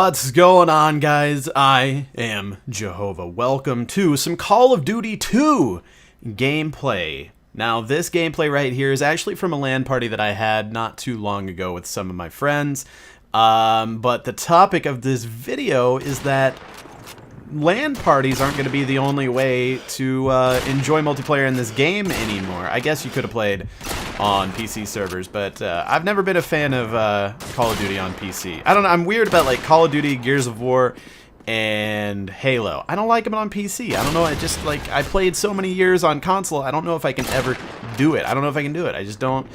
What's going on, guys? I am Jehovah. Welcome to some Call of Duty 2 gameplay. Now, this gameplay right here is actually from a LAN party that I had not too long ago with some of my friends. But the topic of this video is that LAN parties aren't going to be the only way to enjoy multiplayer in this game anymore. I guess you could have played on PC servers, but I've never been a fan of Call of Duty on PC. I don't know, I'm weird about like Call of Duty, Gears of War, and Halo. I don't like them on PC. I don't know, I just like, I played so many years on console, I don't know if I can ever do it. I don't know if I can do it. I don't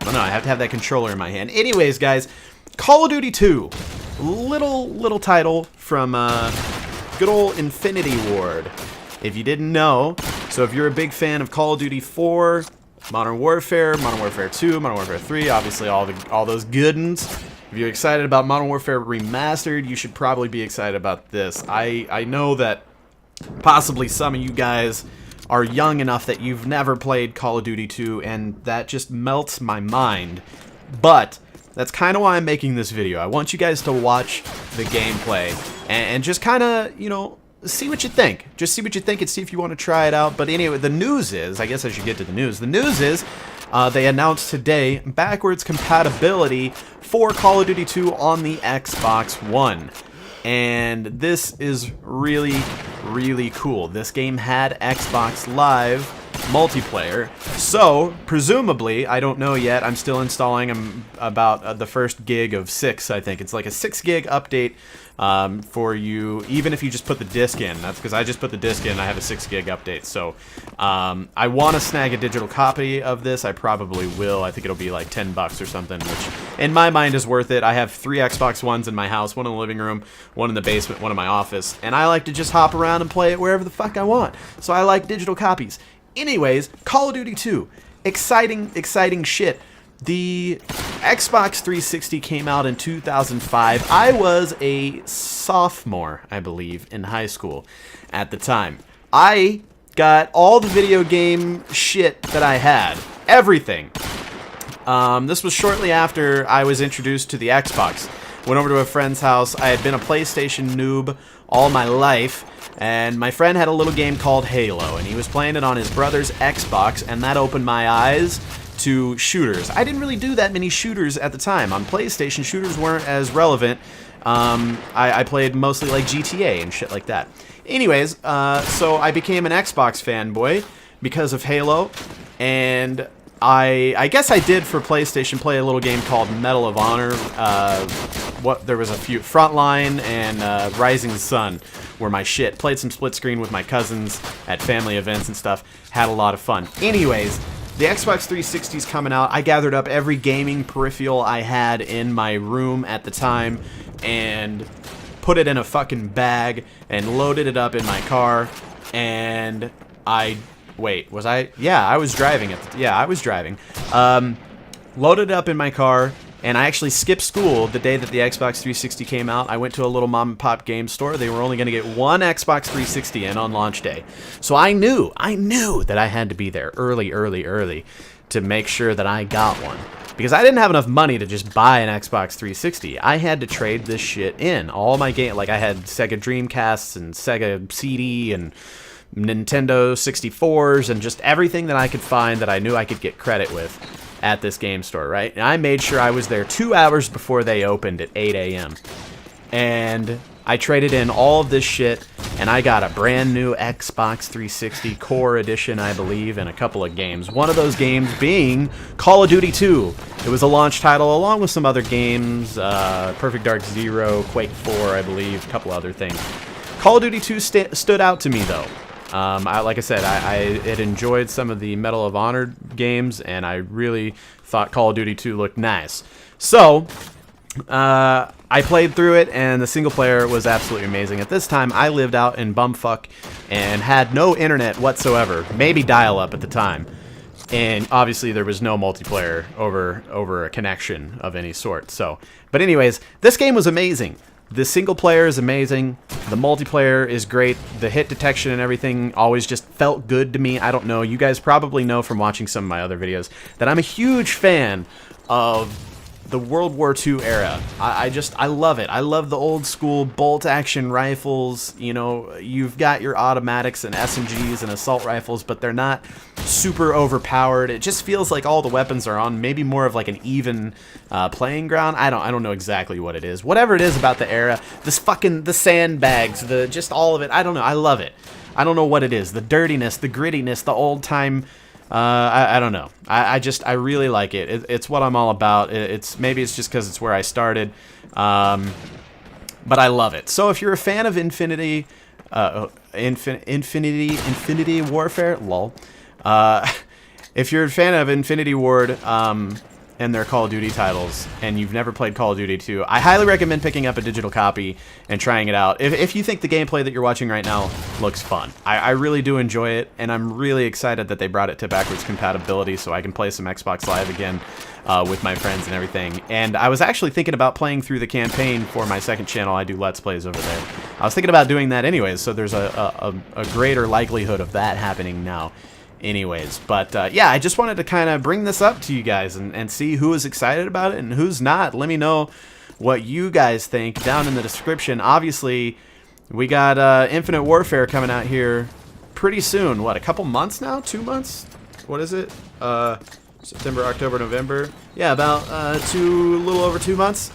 know, I have to have that controller in my hand. Anyways, guys, Call of Duty 2. Little title from good old Infinity Ward. If you didn't know, so if you're a big fan of Call of Duty 4, Modern Warfare, Modern Warfare 2, Modern Warfare 3, obviously all those good ones. If you're excited about Modern Warfare Remastered, you should probably be excited about this. I know that possibly some of you guys are young enough that you've never played Call of Duty 2, and that just melts my mind. But that's kind of why I'm making this video. I want you guys to watch the gameplay and just kind of, you know, see what you think. Just see what you think and see if you want to try it out. But anyway, the news is, I guess I should get to the news. The news is they announced today backwards compatibility for Call of Duty 2 on the Xbox One. And this is really, really cool. This game had Xbox Live multiplayer, so presumably, I don't know yet, I'm still installing about the first gig of 6, I think. It's like a 6 gig update for you, even if you just put the disc in. That's because I just put the disc in, I have a 6 gig update, so I want to snag a digital copy of this. I probably will. I think it'll be like $10 or something, which in my mind is worth it. I have 3 Xbox Ones in my house, one in the living room, one in the basement, one in my office, and I like to just hop around and play it wherever the fuck I want, so I like digital copies. Anyways, Call of Duty 2. Exciting shit. The Xbox 360 came out in 2005. I was a sophomore, I believe, in high school at the time. I got all the video game shit that I had. Everything. This was shortly after I was introduced to the Xbox. Went over to a friend's house. I had been a PlayStation noob all my life, and my friend had a little game called Halo, and he was playing it on his brother's Xbox, and that opened my eyes to shooters. I didn't really do that many shooters at the time. On PlayStation, shooters weren't as relevant. I played mostly like GTA and shit like that. Anyways, so I became an Xbox fanboy because of Halo, and I guess I did for PlayStation play a little game called Medal of Honor. There was a few, Frontline and Rising Sun were my shit. Played some split screen with my cousins at family events and stuff. Had a lot of fun. Anyways, the Xbox 360's coming out. I gathered up every gaming peripheral I had in my room at the time and put it in a fucking bag and loaded it up in my car, and wait, was I? Yeah, I was driving it. Yeah, I was driving. Loaded it up in my car, and I actually skipped school the day that the Xbox 360 came out. I went to a little mom and pop game store. They were only going to get one Xbox 360 in on launch day. So I knew that I had to be there early to make sure that I got one. Because I didn't have enough money to just buy an Xbox 360. I had to trade this shit in. All my game, like I had Sega Dreamcasts and Sega CD and Nintendo 64s and just everything that I could find that I knew I could get credit with at this game store, right? And I made sure I was there 2 hours before they opened at 8 a.m. And I traded in all of this shit, and I got a brand new Xbox 360 Core Edition, I believe, and a couple of games. One of those games being Call of Duty 2. It was a launch title along with some other games, Perfect Dark Zero, Quake 4, I believe, a couple other things. Call of Duty 2 stood out to me, though. Like I said, I had enjoyed some of the Medal of Honor games, and I really thought Call of Duty 2 looked nice. So, I played through it, and the single player was absolutely amazing. At this time, I lived out in bumfuck and had no internet whatsoever, maybe dial-up at the time. And obviously, there was no multiplayer over a connection of any sort. So, but anyways, this game was amazing. The single player is amazing. The multiplayer is great. The hit detection and everything always just felt good to me. I don't know. You guys probably know from watching some of my other videos that I'm a huge fan of the World War II era. I love it. I love the old school bolt action rifles. You know, you've got your automatics and SMGs and assault rifles, but they're not super overpowered. It just feels like all the weapons are on maybe more of like an even playing ground. I don't know exactly what it is. Whatever it is about the era, the sandbags, just all of it. I don't know. I love it. I don't know what it is. The dirtiness, the grittiness, the old time. I don't know. I really like it. It's what I'm all about. Maybe it's just because it's where I started, but I love it. So if you're a fan of Infinity Warfare, lol. If you're a fan of Infinity Ward, and their Call of Duty titles, and you've never played Call of Duty 2, I highly recommend picking up a digital copy and trying it out. If you think the gameplay that you're watching right now looks fun. I really do enjoy it, and I'm really excited that they brought it to backwards compatibility so I can play some Xbox Live again with my friends and everything. And I was actually thinking about playing through the campaign for my second channel. I do Let's Plays over there. I was thinking about doing that anyways, so there's a greater likelihood of that happening now. Anyways, but yeah, I just wanted to kind of bring this up to you guys and see who is excited about it and who's not. Let me know what you guys think down in the description. Obviously, we got Infinite Warfare coming out here pretty soon. What, a couple months now? 2 months? What is it? September, October, November. Yeah, about a little over 2 months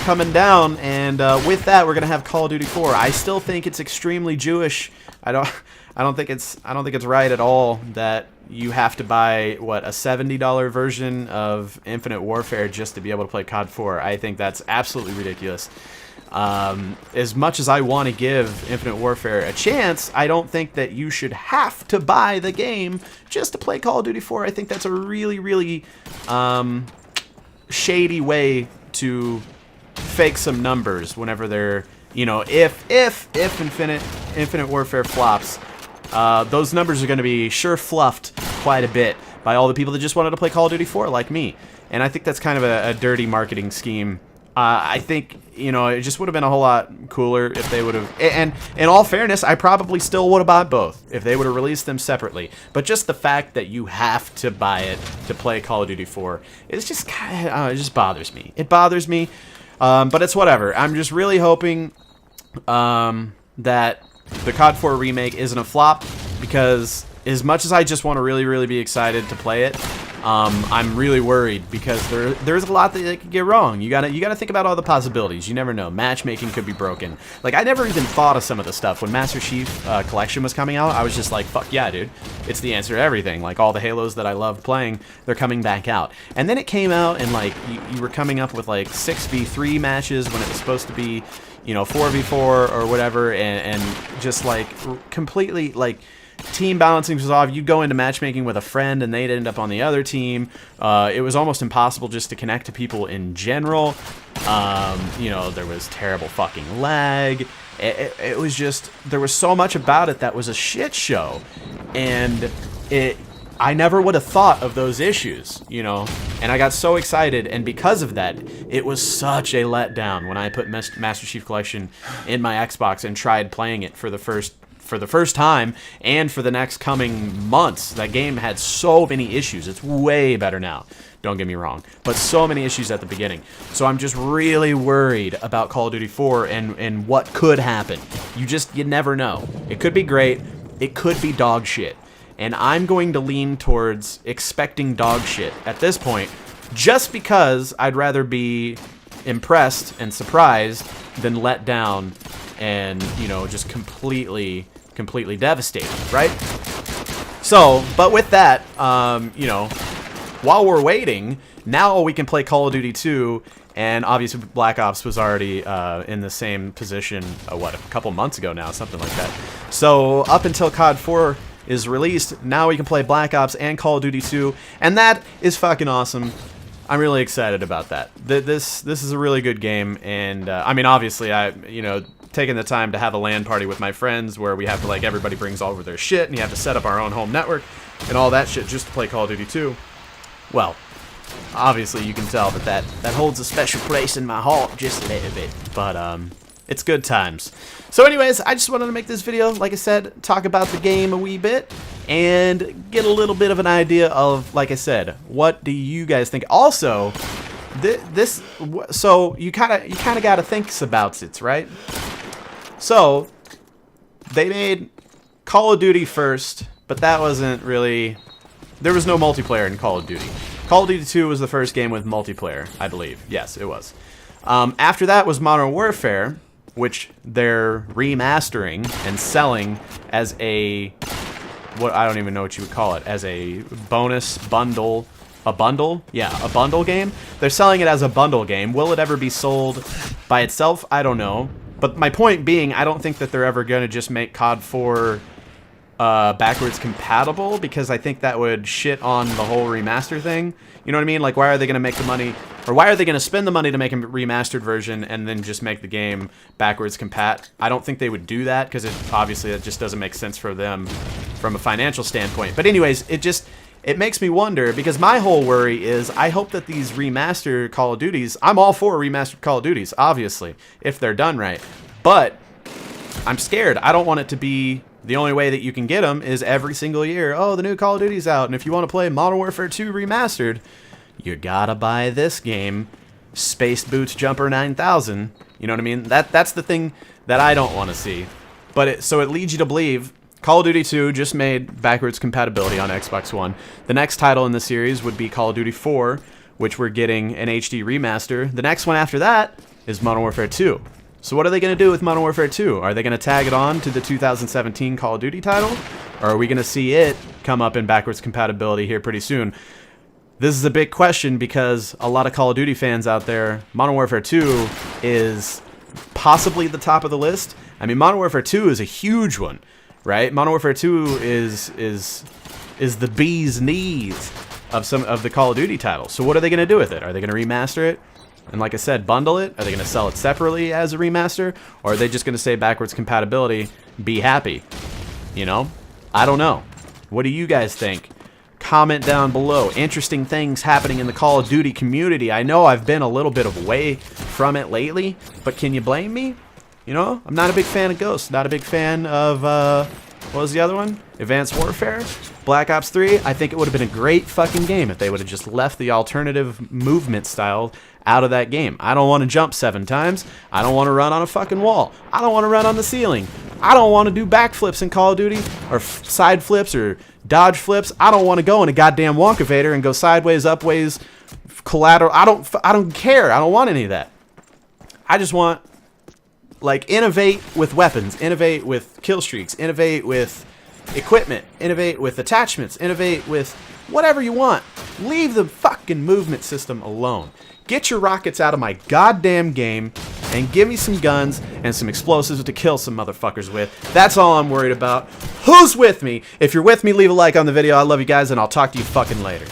coming down, and with that, we're gonna have Call of Duty 4. I still think it's extremely Jewish. I don't think it's right at all that you have to buy what, a $70 version of Infinite Warfare just to be able to play COD 4. I think that's absolutely ridiculous. As much as I want to give Infinite Warfare a chance, I don't think that you should have to buy the game just to play Call of Duty 4. I think that's a really, really shady way to fake some numbers whenever they're, you know, if Infinite Warfare flops, those numbers are going to be sure fluffed quite a bit by all the people that just wanted to play Call of Duty 4 like me. And I think that's kind of a dirty marketing scheme. I think, you know, it just would have been a whole lot cooler if they would have, and in all fairness, I probably still would have bought both if they would have released them separately. But just the fact that you have to buy it to play Call of Duty 4, it's just kind of, it just bothers me. It bothers me, but it's whatever. I'm just really hoping that the COD 4 remake isn't a flop, because as much as I just want to really, really be excited to play it, I'm really worried because there's a lot that could get wrong. You gotta think about all the possibilities. You never know. Matchmaking could be broken. Like, I never even thought of some of the stuff when Master Chief Collection was coming out. I was just like, fuck yeah, dude, it's the answer to everything. Like, all the Halos that I loved playing, they're coming back out. And then it came out, and like you were coming up with like 6v3 matches when it was supposed to be, you know, 4v4 or whatever, and just like completely like team balancing was off. You'd go into matchmaking with a friend and they'd end up on the other team. It was almost impossible just to connect to people in general. You know, there was terrible fucking lag. It was just, there was so much about it that was a shit show, and I never would have thought of those issues, you know, and I got so excited, and because of that, it was such a letdown when I put Master Chief Collection in my Xbox and tried playing it for the first time and for the next coming months. That game had so many issues. It's way better now, don't get me wrong, but so many issues at the beginning. So I'm just really worried about Call of Duty 4 and what could happen. You never know. It could be great, it could be dog shit. And I'm going to lean towards expecting dog shit at this point, just because I'd rather be impressed and surprised than let down and, you know, just completely devastated, right? So, but with that, you know, while we're waiting, now we can play Call of Duty 2, and obviously Black Ops was already in the same position, what, a couple months ago now, something like that. So up until COD 4 is released, now we can play Black Ops and Call of Duty 2, and that is fucking awesome. I'm really excited about that. This is a really good game, and I mean, obviously, you know, taking the time to have a LAN party with my friends where we have to, like, everybody brings all over their shit, and you have to set up our own home network and all that shit just to play Call of Duty 2. Well, obviously you can tell that holds a special place in my heart just a little bit, but it's good times. So anyways, I just wanted to make this video, like I said, talk about the game a wee bit and get a little bit of an idea of, like I said, what do you guys think? Also, So you kind of got to think about it, right? So they made Call of Duty first, but that wasn't really... There was no multiplayer in Call of Duty. Call of Duty 2 was the first game with multiplayer, I believe. Yes, it was. After that was Modern Warfare, which they're remastering and selling as a... What, I don't even know what you would call it. As a bonus bundle... A bundle? Yeah, a bundle game. They're selling it as a bundle game. Will it ever be sold by itself? I don't know. But my point being, I don't think that they're ever going to just make COD 4 backwards compatible, because I think that would shit on the whole remaster thing. You know what I mean? Like, why are they going to make the money, or why are they going to spend the money to make a remastered version and then just make the game backwards compat? I don't think they would do that, because obviously it just doesn't make sense for them from a financial standpoint. But anyways, it makes me wonder, because my whole worry is I hope that these remastered Call of Duties, I'm all for remastered Call of Duties, obviously, if they're done right. But I'm scared. I don't want it to be the only way that you can get them is every single year. Oh, the new Call of Duty's out, and if you want to play Modern Warfare 2 Remastered, you gotta buy this game, Space Boots Jumper 9000. You know what I mean? That's the thing that I don't want to see. But so it leads you to believe Call of Duty 2 just made backwards compatibility on Xbox One. The next title in the series would be Call of Duty 4, which we're getting an HD remaster. The next one after that is Modern Warfare 2. So what are they going to do with Modern Warfare 2? Are they going to tag it on to the 2017 Call of Duty title? Or are we going to see it come up in backwards compatibility here pretty soon? This is a big question, because a lot of Call of Duty fans out there, Modern Warfare 2 is possibly the top of the list. I mean, Modern Warfare 2 is a huge one. Right? Modern Warfare 2 is the bee's knees of some of the Call of Duty titles. So what are they going to do with it? Are they going to remaster it? And like I said, bundle it? Are they going to sell it separately as a remaster? Or are they just going to say backwards compatibility, be happy? You know? I don't know. What do you guys think? Comment down below. Interesting things happening in the Call of Duty community. I know I've been a little bit away from it lately, but can you blame me? You know, I'm not a big fan of Ghost. Not a big fan of, what was the other one? Advanced Warfare? Black Ops 3? I think it would have been a great fucking game if they would have just left the alternative movement style out of that game. I don't want to jump 7 times. I don't want to run on a fucking wall. I don't want to run on the ceiling. I don't want to do backflips in Call of Duty, or side flips, or dodge flips. I don't want to go in a goddamn Wonkavator and go sideways, upways, collateral. I don't care. I don't want any of that. I just want... Like, innovate with weapons, innovate with kill streaks, innovate with equipment, innovate with attachments, innovate with whatever you want. Leave the fucking movement system alone. Get your rockets out of my goddamn game and give me some guns and some explosives to kill some motherfuckers with. That's all I'm worried about. Who's with me? If you're with me, leave a like on the video. I love you guys, and I'll talk to you fucking later.